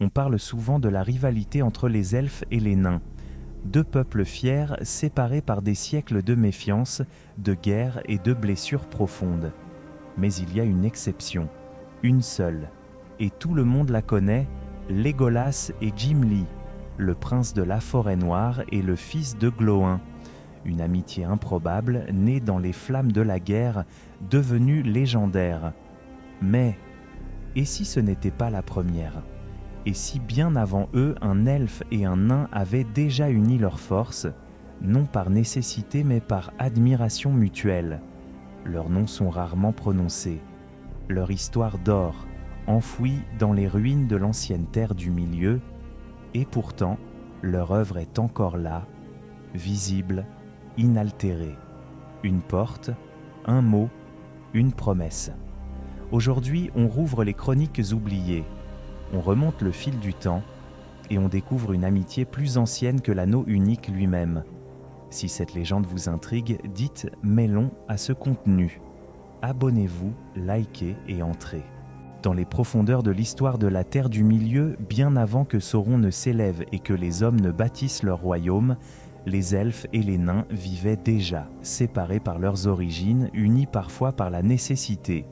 On parle souvent de la rivalité entre les elfes et les nains. Deux peuples fiers séparés par des siècles de méfiance, de guerre et de blessures profondes. Mais il y a une exception, une seule, et tout le monde la connaît, Legolas et Gimli, le prince de la Forêt Noire et le fils de Glóin. Une amitié improbable, née dans les flammes de la guerre, devenue légendaire. Mais, et si ce n'était pas la première ? Et si bien avant eux, un elfe et un nain avaient déjà uni leurs forces, non par nécessité mais par admiration mutuelle. Leurs noms sont rarement prononcés. Leur histoire dort, enfouie dans les ruines de l'ancienne terre du milieu, et pourtant, leur œuvre est encore là, visible, inaltérée. Une porte, un mot, une promesse. Aujourd'hui, on rouvre les chroniques oubliées. On remonte le fil du temps et on découvre une amitié plus ancienne que l'anneau unique lui-même. Si cette légende vous intrigue, dites « mêlons » à ce contenu. Abonnez-vous, likez et entrez. Dans les profondeurs de l'histoire de la Terre du Milieu, bien avant que Sauron ne s'élève et que les hommes ne bâtissent leur royaume, les elfes et les nains vivaient déjà, séparés par leurs origines, unis parfois par la nécessité.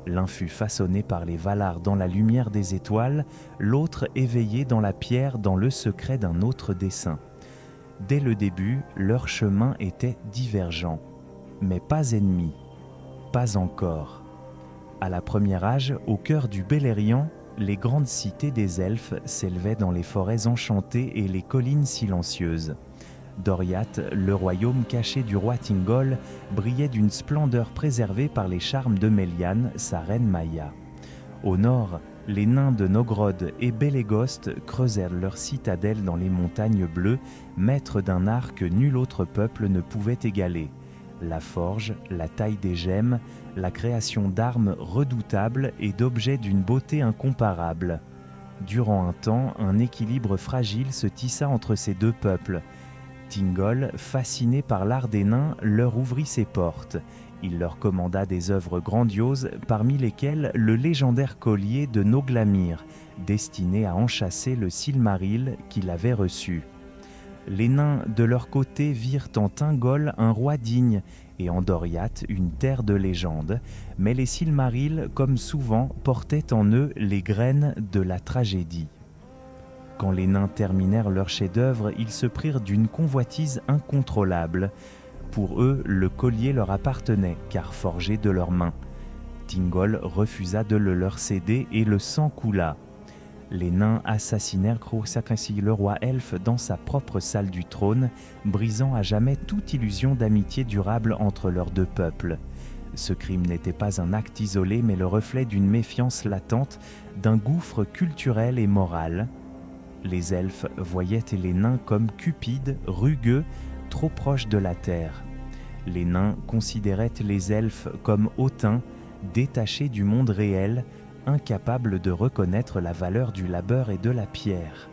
L'un fut façonné par les Valar dans la lumière des étoiles, l'autre éveillé dans la pierre dans le secret d'un autre dessein. Dès le début, leurs chemins étaient divergents, mais pas ennemis, pas encore. À la première âge, au cœur du Beleriand, les grandes cités des elfes s'élevaient dans les forêts enchantées et les collines silencieuses. Doriath, le royaume caché du roi Thingol, brillait d'une splendeur préservée par les charmes de Méliane, sa reine Maia. Au nord, les nains de Nogrod et Bélégost creusèrent leur citadelle dans les montagnes bleues, maîtres d'un art que nul autre peuple ne pouvait égaler. La forge, la taille des gemmes, la création d'armes redoutables et d'objets d'une beauté incomparable. Durant un temps, un équilibre fragile se tissa entre ces deux peuples. Thingol, fasciné par l'art des nains, leur ouvrit ses portes. Il leur commanda des œuvres grandioses, parmi lesquelles le légendaire collier de Noglamir, destiné à enchâsser le Silmaril qu'il avait reçu. Les nains, de leur côté, virent en Thingol un roi digne, et en Doriath une terre de légende, mais les Silmarils, comme souvent, portaient en eux les graines de la tragédie. Quand les nains terminèrent leur chef-d'œuvre, ils se prirent d'une convoitise incontrôlable. Pour eux, le collier leur appartenait, car forgé de leurs mains. Thingol refusa de le leur céder et le sang coula. Les nains assassinèrent Crocusaclinci, le roi elfe, dans sa propre salle du trône, brisant à jamais toute illusion d'amitié durable entre leurs deux peuples. Ce crime n'était pas un acte isolé, mais le reflet d'une méfiance latente, d'un gouffre culturel et moral. Les elfes voyaient les nains comme cupides, rugueux, trop proches de la terre. Les nains considéraient les elfes comme hautains, détachés du monde réel, incapables de reconnaître la valeur du labeur et de la pierre.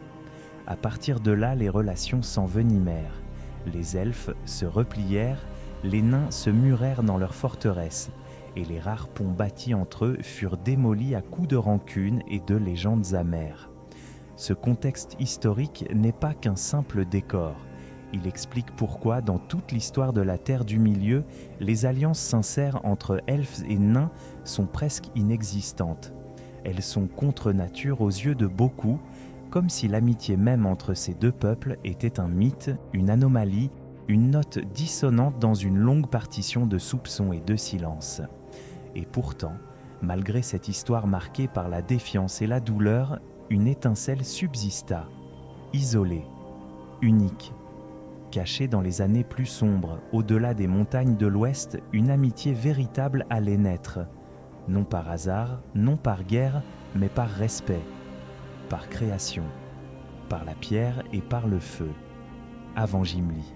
À partir de là, les relations s'envenimèrent. Les elfes se replièrent, les nains se murèrent dans leurs forteresses, et les rares ponts bâtis entre eux furent démolis à coups de rancune et de légendes amères. Ce contexte historique n'est pas qu'un simple décor. Il explique pourquoi, dans toute l'histoire de la Terre du Milieu, les alliances sincères entre elfes et nains sont presque inexistantes. Elles sont contre nature aux yeux de beaucoup, comme si l'amitié même entre ces deux peuples était un mythe, une anomalie, une note dissonante dans une longue partition de soupçons et de silence. Et pourtant, malgré cette histoire marquée par la défiance et la douleur, une étincelle subsista, isolée, unique. Cachée dans les années plus sombres, au-delà des montagnes de l'Ouest, une amitié véritable allait naître. Non par hasard, non par guerre, mais par respect, par création, par la pierre et par le feu. Avant Gimli,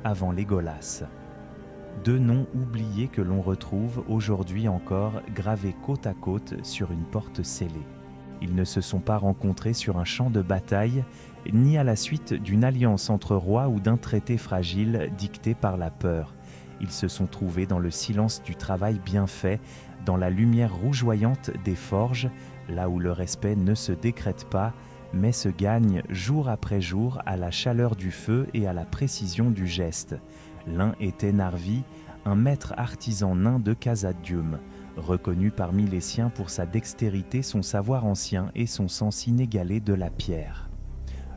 avant Legolas. Deux noms oubliés que l'on retrouve aujourd'hui encore gravés côte à côte sur une porte scellée. Ils ne se sont pas rencontrés sur un champ de bataille, ni à la suite d'une alliance entre rois ou d'un traité fragile dicté par la peur. Ils se sont trouvés dans le silence du travail bien fait, dans la lumière rougeoyante des forges, là où le respect ne se décrète pas, mais se gagne jour après jour à la chaleur du feu et à la précision du geste. L'un était Narvi, un maître artisan nain de Khazad-dûm, reconnu parmi les siens pour sa dextérité, son savoir ancien et son sens inégalé de la pierre.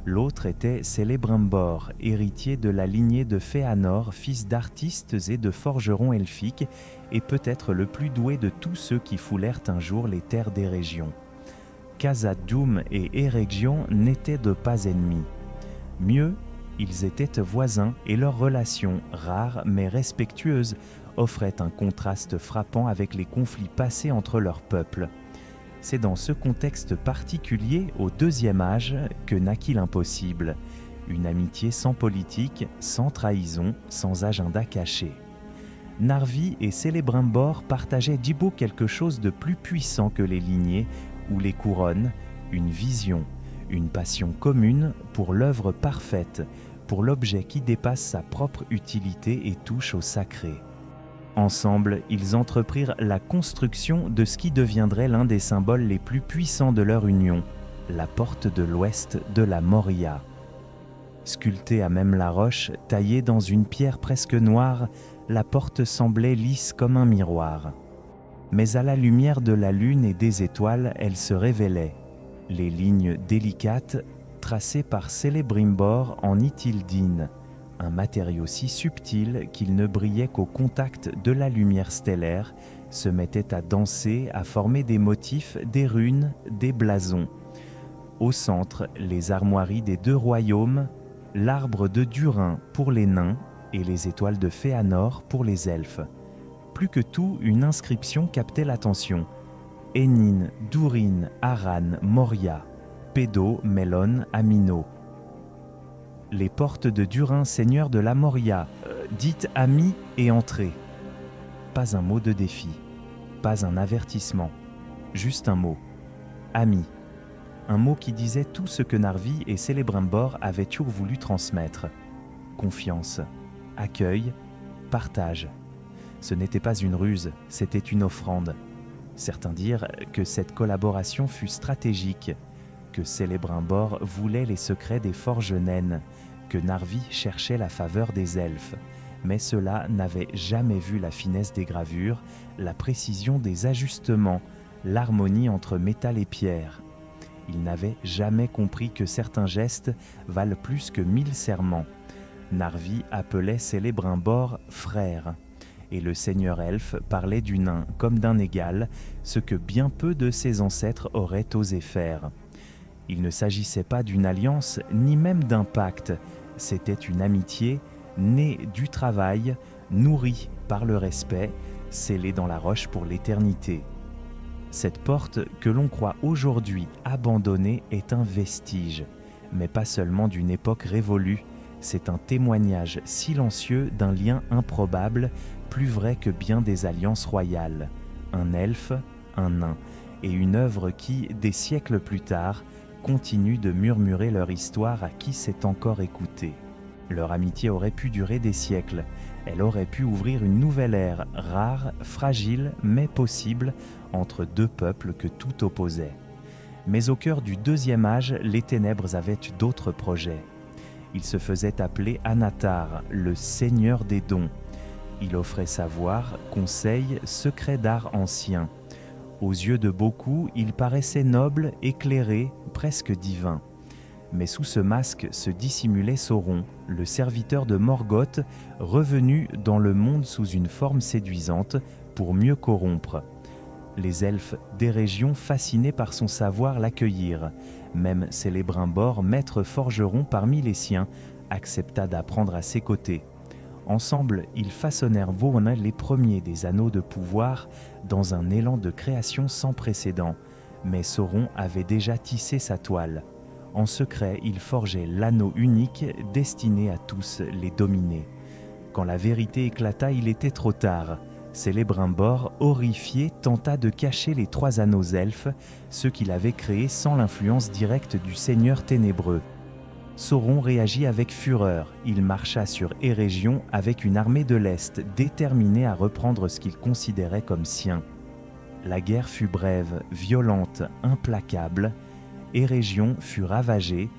L'autre était Celebrimbor, héritier de la lignée de Fëanor, fils d'artistes et de forgerons elfiques, et peut-être le plus doué de tous ceux qui foulèrent un jour les terres des régions. Khazad-dûm et Eregion n'étaient de pas ennemis. Mieux, ils étaient voisins et leur relation, rare mais respectueuse, offrait un contraste frappant avec les conflits passés entre leurs peuples. C'est dans ce contexte particulier, au deuxième âge, que naquit l'impossible. Une amitié sans politique, sans trahison, sans agenda caché. Narvi et Celebrimbor partageaient d'Ibo quelque chose de plus puissant que les lignées ou les couronnes, une vision, une passion commune pour l'œuvre parfaite, pour l'objet qui dépasse sa propre utilité et touche au sacré. Ensemble, ils entreprirent la construction de ce qui deviendrait l'un des symboles les plus puissants de leur union, la porte de l'ouest de la Moria. Sculptée à même la roche, taillée dans une pierre presque noire, la porte semblait lisse comme un miroir. Mais à la lumière de la lune et des étoiles, elle se révélait. Les lignes délicates, tracées par Celebrimbor en Ithildine, un matériau si subtil qu'il ne brillait qu'au contact de la lumière stellaire, se mettait à danser, à former des motifs, des runes, des blasons. Au centre, les armoiries des deux royaumes, l'arbre de Durin pour les nains et les étoiles de Fëanor pour les elfes. Plus que tout, une inscription captait l'attention. Enin, Durin, Aran, Moria, Pédo, Melon, Amino. Les portes de Durin, seigneur de la Moria, dites amis et entrée. Pas un mot de défi, pas un avertissement, juste un mot. Ami. Un mot qui disait tout ce que Narvi et Celebrimbor avaient toujours voulu transmettre. Confiance, accueil, partage. Ce n'était pas une ruse, c'était une offrande. Certains dirent que cette collaboration fut stratégique, que Celebrimbor voulait les secrets des forges naines, que Narvi cherchait la faveur des elfes, mais ceux-là n'avaient jamais vu la finesse des gravures, la précision des ajustements, l'harmonie entre métal et pierre. Ils n'avaient jamais compris que certains gestes valent plus que 1000 serments. Narvi appelait Celebrimbor « frère », et le seigneur elfe parlait du nain comme d'un égal, ce que bien peu de ses ancêtres auraient osé faire. Il ne s'agissait pas d'une alliance, ni même d'un pacte, c'était une amitié née du travail, nourrie par le respect, scellée dans la roche pour l'éternité. Cette porte que l'on croit aujourd'hui abandonnée est un vestige, mais pas seulement d'une époque révolue, c'est un témoignage silencieux d'un lien improbable, plus vrai que bien des alliances royales. Un elfe, un nain, et une œuvre qui, des siècles plus tard, continue de murmurer leur histoire à qui sait encore écouter. Leur amitié aurait pu durer des siècles, elle aurait pu ouvrir une nouvelle ère, rare, fragile, mais possible, entre deux peuples que tout opposait. Mais au cœur du deuxième âge, les ténèbres avaient d'autres projets. Il se faisait appeler Anatar, le seigneur des dons. Il offrait savoir, conseils, secrets d'art anciens. Aux yeux de beaucoup, il paraissait noble, éclairé, presque divin. Mais sous ce masque se dissimulait Sauron, le serviteur de Morgoth, revenu dans le monde sous une forme séduisante pour mieux corrompre. Les elfes des régions, fascinés par son savoir, l'accueillirent. Même Celebrimbor, maître forgeron parmi les siens, accepta d'apprendre à ses côtés. Ensemble, ils façonnèrent Vorn les premiers des anneaux de pouvoir dans un élan de création sans précédent. Mais Sauron avait déjà tissé sa toile. En secret, il forgeait l'anneau unique destiné à tous les dominer. Quand la vérité éclata, il était trop tard. Celebrimbor, horrifié, tenta de cacher les 3 anneaux elfes, ceux qu'il avait créés sans l'influence directe du Seigneur ténébreux. Sauron réagit avec fureur. Il marcha sur Eregion avec une armée de l'Est, déterminée à reprendre ce qu'il considérait comme sien. La guerre fut brève, violente, implacable. Érégion fut ravagée.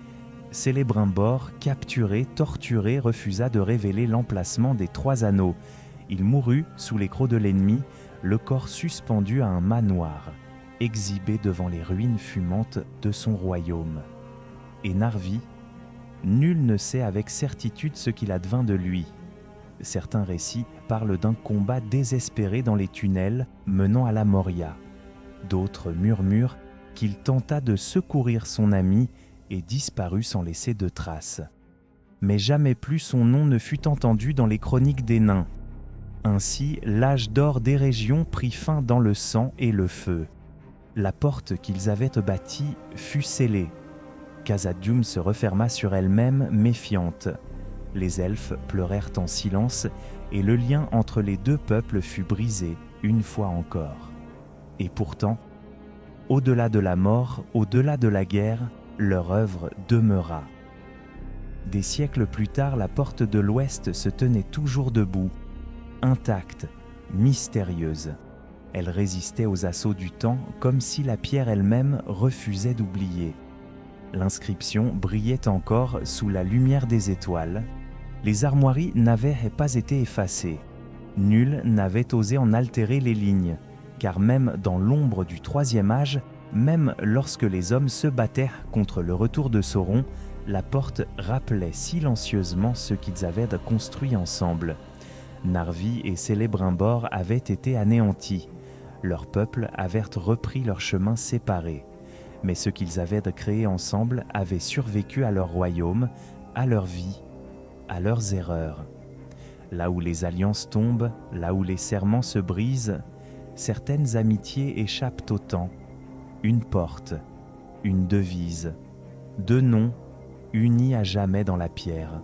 Célébrimbor, capturé, torturé, refusa de révéler l'emplacement des 3 anneaux. Il mourut sous les crocs de l'ennemi, le corps suspendu à un manoir, exhibé devant les ruines fumantes de son royaume. Et Narvi, nul ne sait avec certitude ce qu'il advint de lui. Certains récits parlent d'un combat désespéré dans les tunnels menant à la Moria. D'autres murmurent qu'il tenta de secourir son ami et disparut sans laisser de traces. Mais jamais plus son nom ne fut entendu dans les chroniques des nains. Ainsi, l'âge d'or des régions prit fin dans le sang et le feu. La porte qu'ils avaient bâtie fut scellée. Khazad-dûm se referma sur elle-même, méfiante. Les elfes pleurèrent en silence et le lien entre les 2 peuples fut brisé une fois encore. Et pourtant, au-delà de la mort, au-delà de la guerre, leur œuvre demeura. Des siècles plus tard, la porte de l'Ouest se tenait toujours debout, intacte, mystérieuse. Elle résistait aux assauts du temps comme si la pierre elle-même refusait d'oublier. L'inscription brillait encore sous la lumière des étoiles. Les armoiries n'avaient pas été effacées. Nul n'avait osé en altérer les lignes, car même dans l'ombre du 3e âge, même lorsque les hommes se battaient contre le retour de Sauron, la porte rappelait silencieusement ce qu'ils avaient construit ensemble. Narvi et Célébrimbor avaient été anéantis. Leurs peuples avaient repris leur chemin séparé. Mais ce qu'ils avaient créé ensemble avait survécu à leur royaume, à leur vie, à leurs erreurs. Là où les alliances tombent, là où les serments se brisent, certaines amitiés échappent au temps. Une porte, une devise, 2 noms unis à jamais dans la pierre.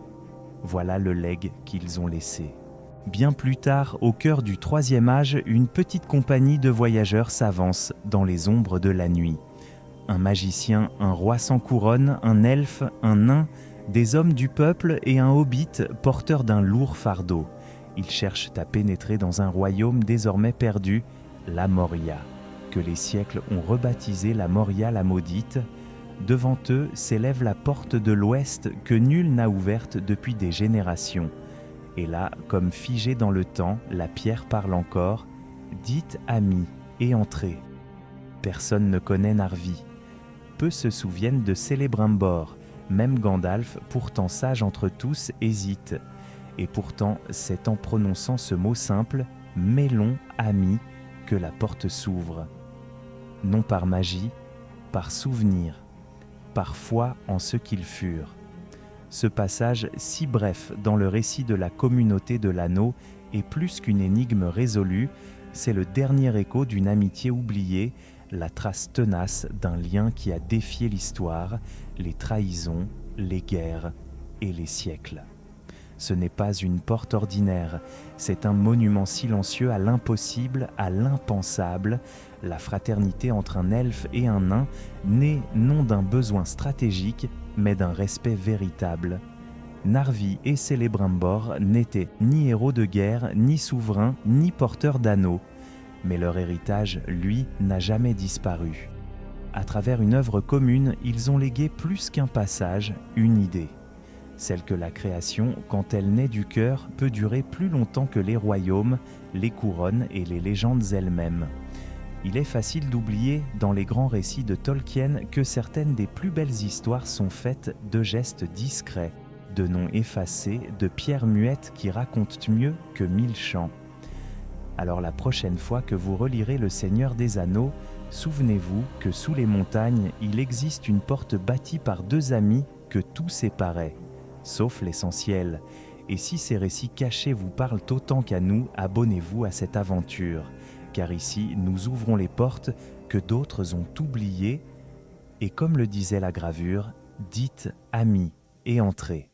Voilà le legs qu'ils ont laissé. Bien plus tard, au cœur du 3e âge, une petite compagnie de voyageurs s'avance dans les ombres de la nuit. Un magicien, un roi sans couronne, un elfe, un nain, des hommes du peuple et un hobbit porteur d'un lourd fardeau. Ils cherchent à pénétrer dans un royaume désormais perdu, la Moria, que les siècles ont rebaptisé la Moria la maudite. Devant eux s'élève la porte de l'Ouest que nul n'a ouverte depuis des générations. Et là, comme figée dans le temps, la pierre parle encore. Dites amis et entrez. Personne ne connaît Narvi. Peu se souviennent de Célébrimbor. Même Gandalf, pourtant sage entre tous, hésite. Et pourtant, c'est en prononçant ce mot simple, « mêlons, amis », que la porte s'ouvre. Non par magie, par souvenir, par foi en ce qu'ils furent. Ce passage, si bref dans le récit de la communauté de l'anneau, est plus qu'une énigme résolue, c'est le dernier écho d'une amitié oubliée, la trace tenace d'un lien qui a défié l'histoire, les trahisons, les guerres et les siècles. Ce n'est pas une porte ordinaire, c'est un monument silencieux à l'impossible, à l'impensable, la fraternité entre un elfe et un nain, née non d'un besoin stratégique, mais d'un respect véritable. Narvi et Célébrimbor n'étaient ni héros de guerre, ni souverains, ni porteurs d'anneaux, mais leur héritage, lui, n'a jamais disparu. À travers une œuvre commune, ils ont légué plus qu'un passage, une idée. Celle que la création, quand elle naît du cœur, peut durer plus longtemps que les royaumes, les couronnes et les légendes elles-mêmes. Il est facile d'oublier, dans les grands récits de Tolkien, que certaines des plus belles histoires sont faites de gestes discrets, de noms effacés, de pierres muettes qui racontent mieux que 1000 chants. Alors la prochaine fois que vous relirez Le Seigneur des Anneaux, souvenez-vous que sous les montagnes, il existe une porte bâtie par 2 amis que tout séparait, sauf l'essentiel. Et si ces récits cachés vous parlent autant qu'à nous, abonnez-vous à cette aventure, car ici, nous ouvrons les portes que d'autres ont oubliées, et comme le disait la gravure, dites amis et entrez.